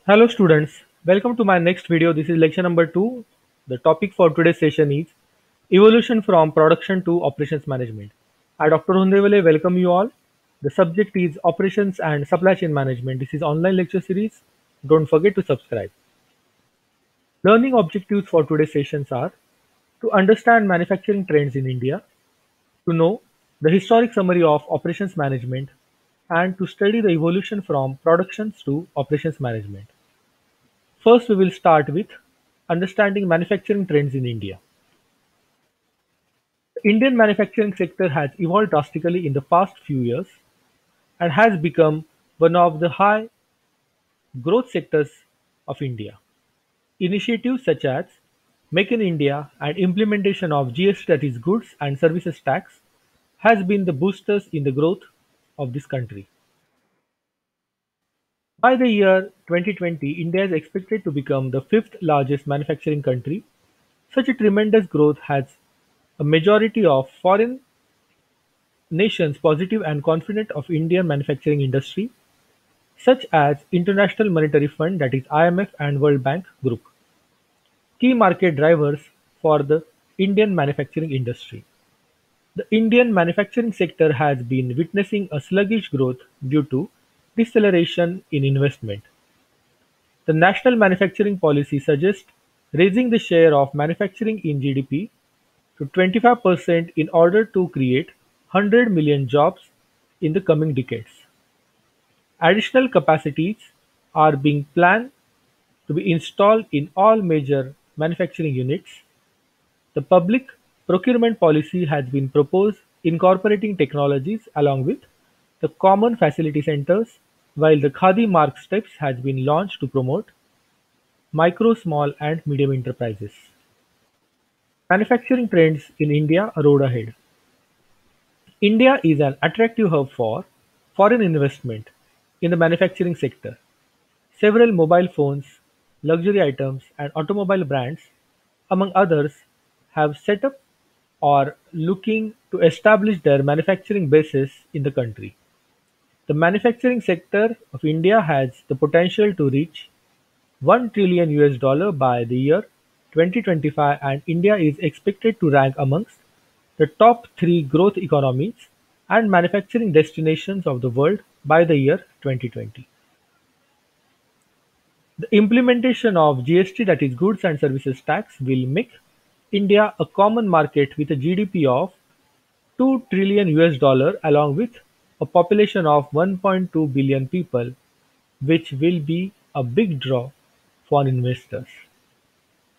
Hello students, welcome to my next video. This is lecture number 2. The topic for today's session is Evolution from Production to Operations Management. I Dr. Hundevale welcome you all. The subject is Operations and Supply Chain Management. This is online lecture series. Don't forget to subscribe. Learning objectives for today's sessions are to understand manufacturing trends in India, to know the historic summary of operations management, and to study the evolution from productions to operations management. First, we will start with understanding manufacturing trends in India. The Indian manufacturing sector has evolved drastically in the past few years and has become one of the high growth sectors of India. Initiatives such as Make in India and implementation of GST, that is goods and services tax, has been the boosters in the growth of this country. By the year 2020, India is expected to become the fifth largest manufacturing country. Such a tremendous growth has a majority of foreign nations positive and confident of Indian manufacturing industry, such as International Monetary Fund, that is IMF, and World Bank Group. Key market drivers for the Indian manufacturing industry. The Indian manufacturing sector has been witnessing a sluggish growth due to deceleration in investment. The National Manufacturing Policy suggests raising the share of manufacturing in GDP to 25% in order to create 100 million jobs in the coming decades. Additional capacities are being planned to be installed in all major manufacturing units. The public procurement policy has been proposed incorporating technologies along with the common facility centers, while the Khadi Mark steps has been launched to promote micro, small and medium enterprises. Manufacturing trends in India road ahead. India is an attractive hub for foreign investment in the manufacturing sector. Several mobile phones, luxury items, and automobile brands, among others, have set up or looking to establish their manufacturing bases in the country. The manufacturing sector of India has the potential to reach 1 trillion US dollar by the year 2025, and India is expected to rank amongst the top 3 growth economies and manufacturing destinations of the world by the year 2020. The implementation of GST, that is goods and services tax, will make India a common market with a GDP of 2 trillion US dollar along with a population of 1.2 billion people, which will be a big draw for investors.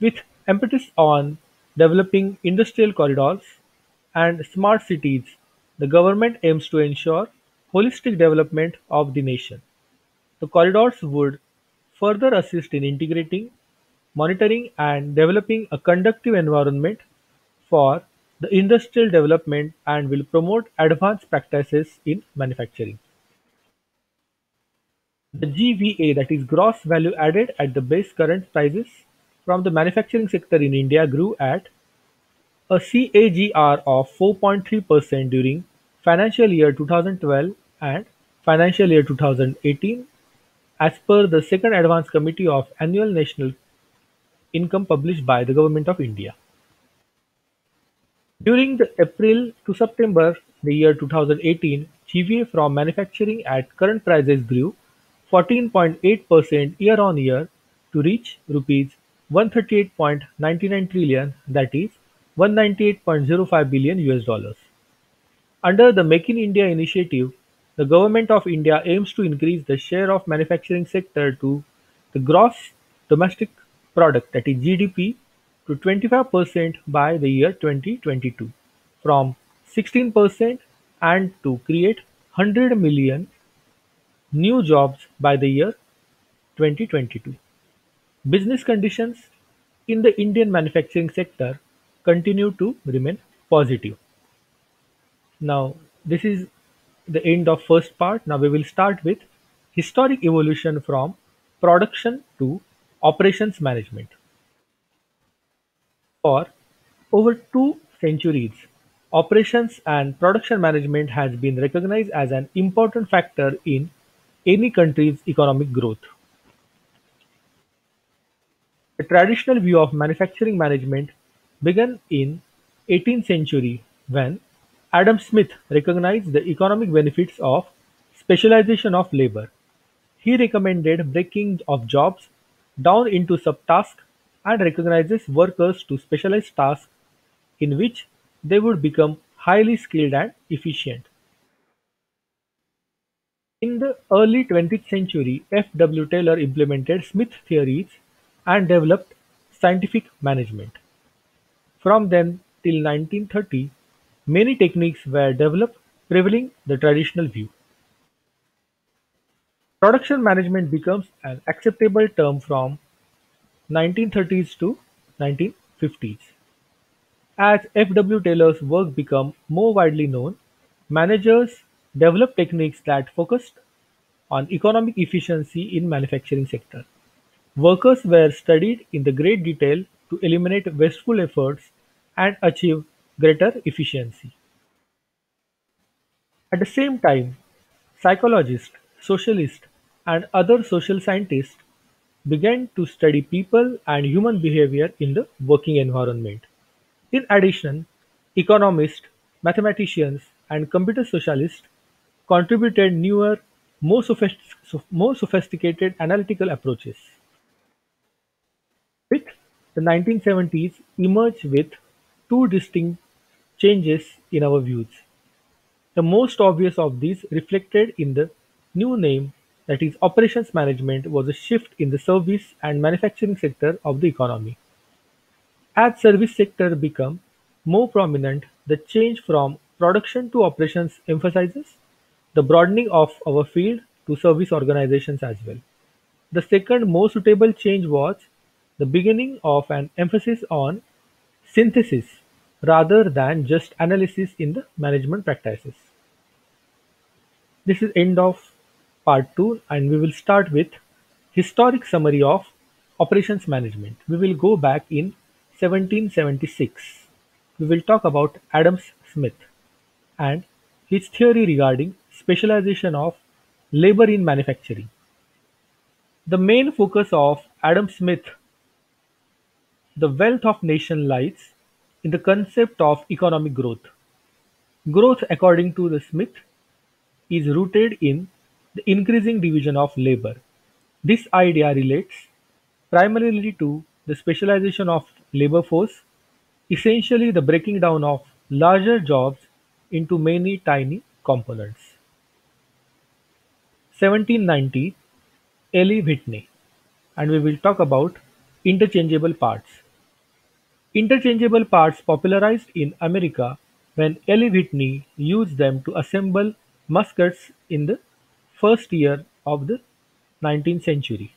With emphasis on developing industrial corridors and smart cities, the government aims to ensure holistic development of the nation. The corridors would further assist in integrating, monitoring, and developing a conducive environment for the industrial development and will promote advanced practices in manufacturing. The GVA, that is gross value added at the base current prices from the manufacturing sector in India, grew at a CAGR of 4.3% during financial year 2012 and financial year 2018, as per the second Advance Committee of Annual National Income published by the Government of India. During the April to September the year 2018, GVA from manufacturing at current prices grew 14.8% year-on-year to reach rupees 138.99 trillion, that is 198.05 billion US dollars. Under the Make in India initiative, the Government of India aims to increase the share of manufacturing sector to the gross domestic product, that is GDP, to 25% by the year 2022 from 16%, and to create 100 million new jobs by the year 2022. Business conditions in the Indian manufacturing sector continue to remain positive. Now, this is the end of first part. Now we will start with historic evolution from production to operations management. For over 2 centuries, operations and production management has been recognized as an important factor in any country's economic growth. The traditional view of manufacturing management began in 18th century when Adam Smith recognized the economic benefits of specialization of labor. He recommended breaking of jobs down into subtasks and recognizes workers to specialized tasks in which they would become highly skilled and efficient. In the early 20th century, F. W. Taylor implemented Smith theories and developed scientific management. From then till 1930, many techniques were developed rivaling the traditional view. Production management becomes an acceptable term from 1930s to 1950s. As F. W. Taylor's work became more widely known, managers developed techniques that focused on economic efficiency in manufacturing sector. Workers were studied in the great detail to eliminate wasteful efforts and achieve greater efficiency. At the same time, psychologists, socialists, and other social scientists began to study people and human behavior in the working environment. In addition, economists, mathematicians, and computer socialists contributed newer, more sophisticated analytical approaches. With the 1970s emerged with two distinct changes in our views. The most obvious of these, reflected in the new name, that is operations management, was a shift in the service and manufacturing sector of the economy. As service sector become more prominent, the change from production to operations emphasizes the broadening of our field to service organizations as well. The second more suitable change was the beginning of an emphasis on synthesis rather than just analysis in the management practices. This is end of part 2 and we will start with historic summary of operations management. We will go back in 1776. We will talk about Adam Smith and his theory regarding specialization of labor in manufacturing. The main focus of Adam Smith, the wealth of nation, lies in the concept of economic growth. Growth, according to the Smith, is rooted in the increasing division of labor. This idea relates primarily to the specialization of labor force, essentially the breaking down of larger jobs into many tiny components. 1790, Eli Whitney, and we will talk about interchangeable parts. Interchangeable parts popularized in America when Eli Whitney used them to assemble muskets in the first year of the 19th century,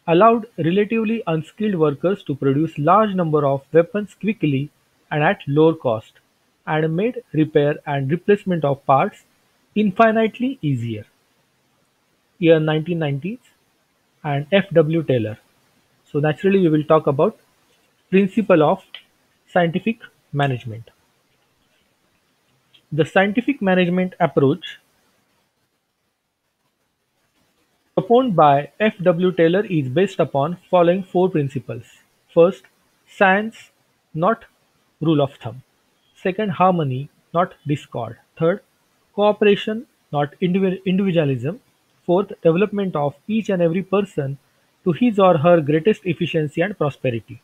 allowed relatively unskilled workers to produce large number of weapons quickly and at lower cost, and made repair and replacement of parts infinitely easier. Year 1990s and F. W. Taylor. So naturally we will talk about principle of scientific management. The scientific management approach proposed by F. W. Taylor is based upon following four principles. First, science, not rule of thumb. Second, harmony, not discord. Third, cooperation, not individualism. Fourth, development of each and every person to his or her greatest efficiency and prosperity.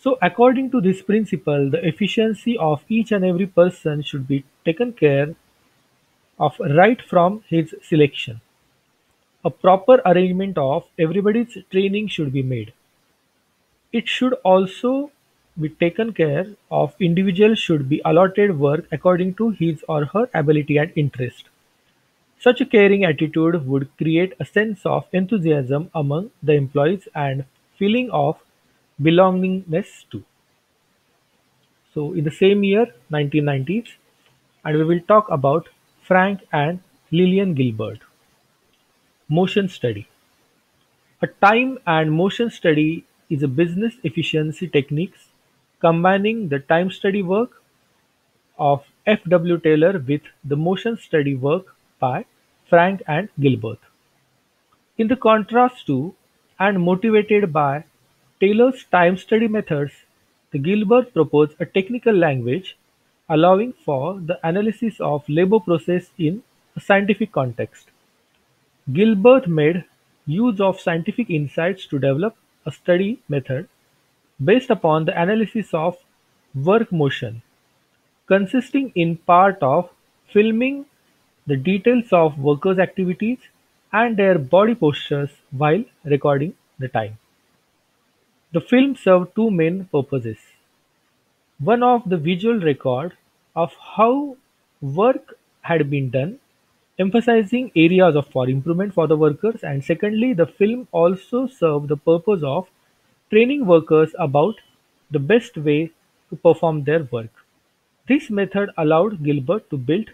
So, according to this principle, the efficiency of each and every person should be taken care of right from his selection. A proper arrangement of everybody's training should be made. It should also be taken care of individual should be allotted work according to his or her ability and interest. Such a caring attitude would create a sense of enthusiasm among the employees and feeling of belongingness too. So in the same year, 1990s, and we will talk about Frank and Lillian Gilbert. Motion study. A time and motion study is a business efficiency techniques combining the time study work of F. W. Taylor with the motion study work by Frank and Gilbert. In the contrast to and motivated by Taylor's time study methods, the Gilbert proposed a technical language allowing for the analysis of labor process in a scientific context. Gilbert made use of scientific insights to develop a study method based upon the analysis of work motion, consisting in part of filming the details of workers' activities and their body postures while recording the time. The film served two main purposes: one of the visual record of how work had been done, emphasizing areas for improvement for the workers, and secondly, the film also served the purpose of training workers about the best way to perform their work. This method allowed Gilbert to build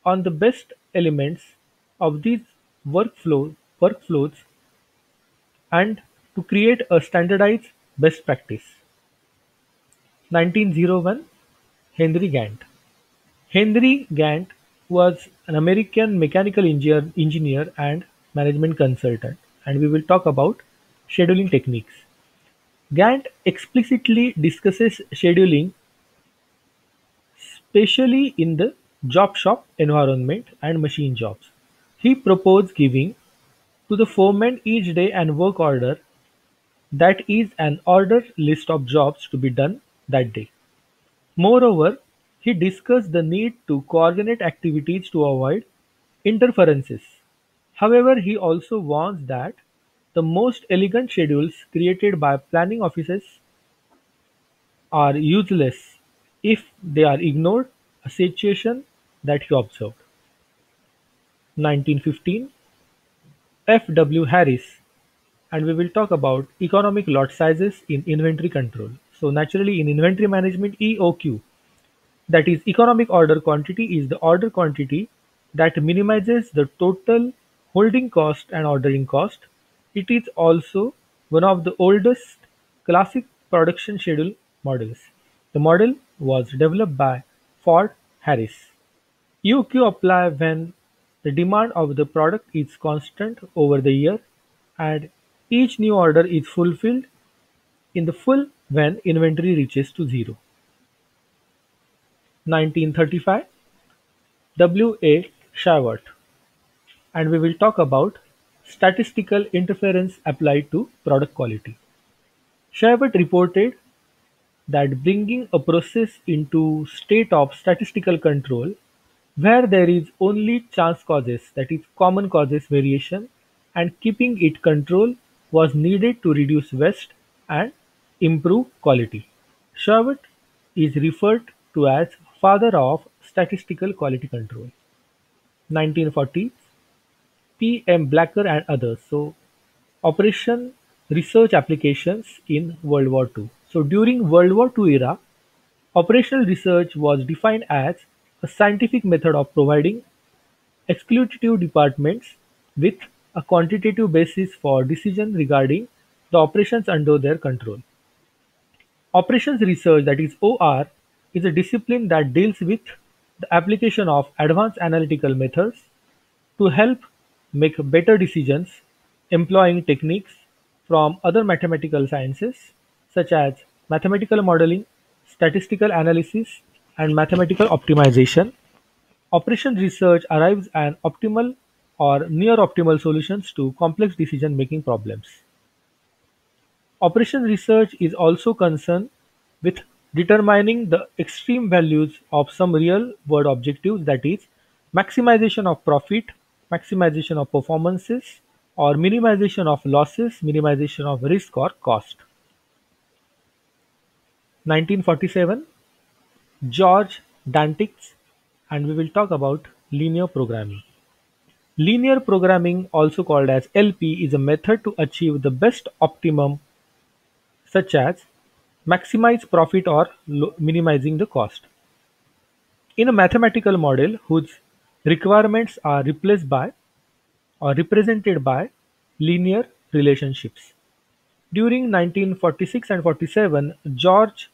on the best elements of these workflows and to create a standardized best practice. 1901, Henry Gantt. Henry Gantt was an American mechanical engineer and management consultant, and we will talk about scheduling techniques. Gantt explicitly discusses scheduling, especially in the job shop environment and machine jobs. He proposed giving to the foreman each day an work order, that is, an order list of jobs to be done that day. Moreover, he discussed the need to coordinate activities to avoid interferences. However, he also warns that the most elegant schedules created by planning offices are useless if they are ignored, a situation that he observed. 1915, F. W. Harris, and we will talk about economic lot sizes in inventory control. So naturally in inventory management, EOQ, that is economic order quantity, is the order quantity that minimizes the total holding cost and ordering cost. It is also one of the oldest classic production schedule models. The model was developed by Ford Harris. EOQ apply when the demand of the product is constant over the year and each new order is fulfilled in the full when inventory reaches to zero. 1935, W. A. Shawat, and we will talk about statistical interference applied to product quality. Shawat reported that bringing a process into state of statistical control where there is only chance causes, that is common causes variation, and keeping it control was needed to reduce waste and improve quality. Shawat is referred to as father of statistical quality control. 1940, P. M. Blacker and others. So, Operation Research Applications in World War II. So, during World War II era, operational research was defined as a scientific method of providing executive departments with a quantitative basis for decision regarding the operations under their control. Operations research, that is OR, is a discipline that deals with the application of advanced analytical methods to help make better decisions, employing techniques from other mathematical sciences such as mathematical modeling, statistical analysis, and mathematical optimization. Operation research arrives at optimal or near optimal solutions to complex decision making problems. Operation research is also concerned with determining the extreme values of some real-world objectives, that is, maximization of profit, maximization of performances, or minimization of losses, minimization of risk or cost. 1947, George Dantix, and we will talk about linear programming. Linear programming, also called as LP, is a method to achieve the best optimum, such as maximize profit or minimizing the cost, in a mathematical model whose requirements are replaced by or represented by linear relationships. During 1946 and 47, George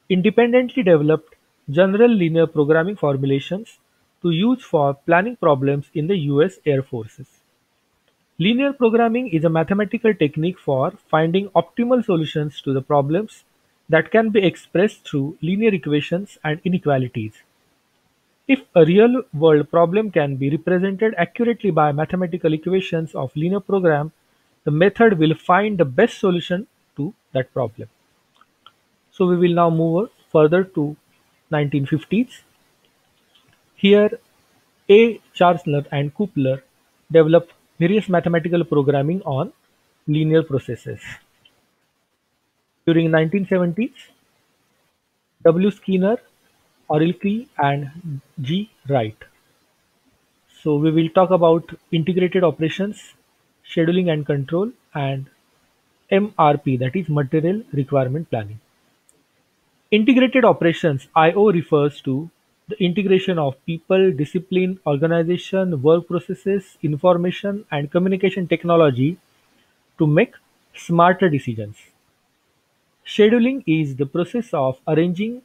independently developed general linear programming formulations to use for planning problems in the US Air Forces. Linear programming is a mathematical technique for finding optimal solutions to the problems that can be expressed through linear equations and inequalities. If a real-world problem can be represented accurately by mathematical equations of linear program, the method will find the best solution to that problem. So we will now move further to 1950s. Here, A. Charles and Kupler developed various mathematical programming on linear processes. During 1970s, W. Skinner, Orlowski, and G. Wright. So we will talk about integrated operations, scheduling and control, and MRP, that is material requirement planning. Integrated operations (IO) refers to the integration of people, discipline, organization, work processes, information, and communication technology to make smarter decisions. Scheduling is the process of arranging,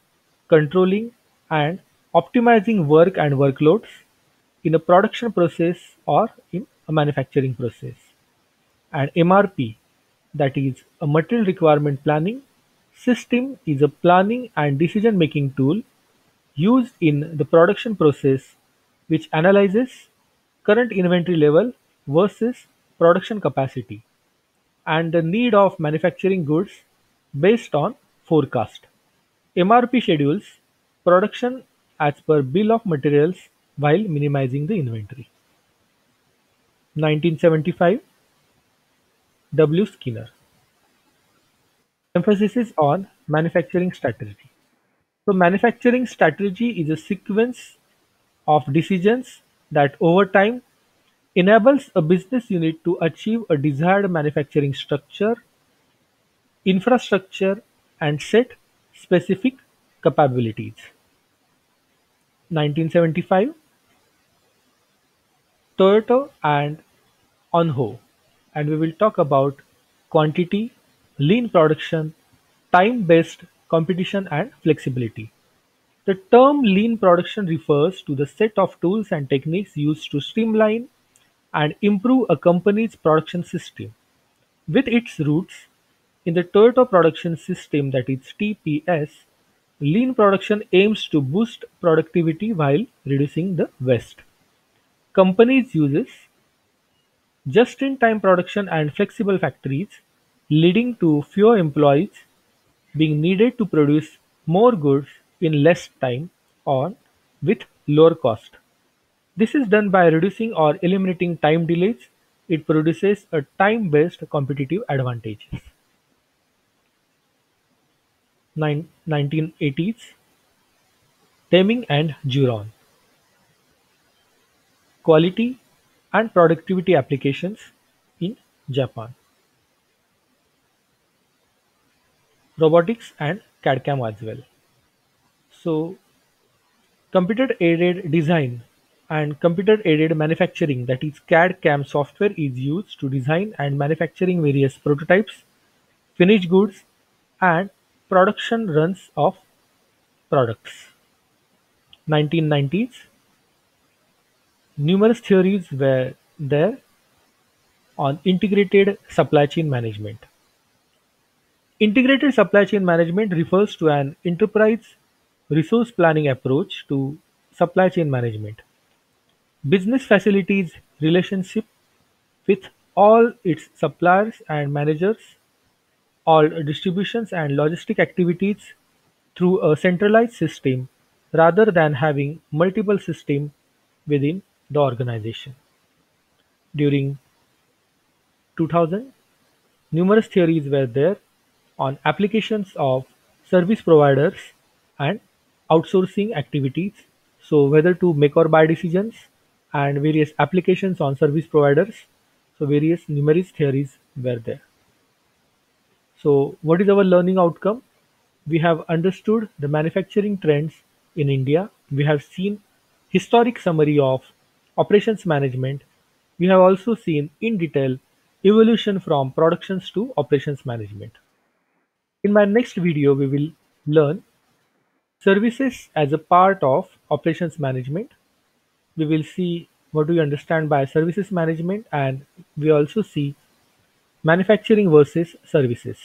controlling, and optimizing work and workloads in a production process or in a manufacturing process. And MRP, that is a material requirement planning system, is a planning and decision making tool used in the production process which analyzes current inventory level versus production capacity and the need of manufacturing goods based on forecast. MRP schedules production as per bill of materials while minimizing the inventory. 1975, W. Skinner. Emphasis is on manufacturing strategy. So manufacturing strategy is a sequence of decisions that over time enables a business unit to achieve a desired manufacturing structure, infrastructure, and set specific capabilities. 1975, Toyota and Onho, and we will talk about quantity, lean production, time-based competition, and flexibility. The term lean production refers to the set of tools and techniques used to streamline and improve a company's production system. With its roots in the Toyota Production System, that is TPS, lean production aims to boost productivity while reducing the waste. Companies uses just-in-time production and flexible factories, leading to fewer employees being needed to produce more goods in less time or with lower cost. This is done by reducing or eliminating time delays. It produces a time-based competitive advantage. 1980s, Deming and Juron. Quality and productivity applications in Japan. Robotics and CAD/CAM as well. So computer-aided design and computer-aided manufacturing, that is CAD/CAM software, is used to design and manufacturing various prototypes, finished goods, and production runs of products. 1990s, numerous theories were there on integrated supply chain management. Integrated supply chain management refers to an enterprise resource planning approach to supply chain management. Business facilities relationship with all its suppliers and managers all distributions and logistic activities through a centralized system rather than having multiple systems within the organization. During 2000, numerous theories were there on applications of service providers and outsourcing activities. So whether to make or buy decisions and various applications on service providers. So various numerous theories were there. So what is our learning outcome? We have understood the manufacturing trends in India. We have seen historic summary of operations management. We have also seen in detail evolution from productions to operations management. In my next video, we will learn services as a part of operations management. We will see what do you understand by services management, and we also see manufacturing versus services.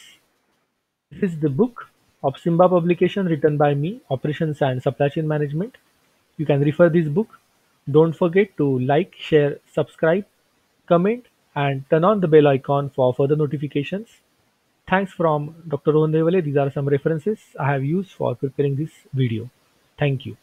This is the book of Simba publication written by me, Operations and Supply Chain Management. You can refer this book. Don't forget to like, share, subscribe, comment, and turn on the bell icon for further notifications. Thanks from Dr. Rohan Devale. These are some references I have used for preparing this video. Thank you.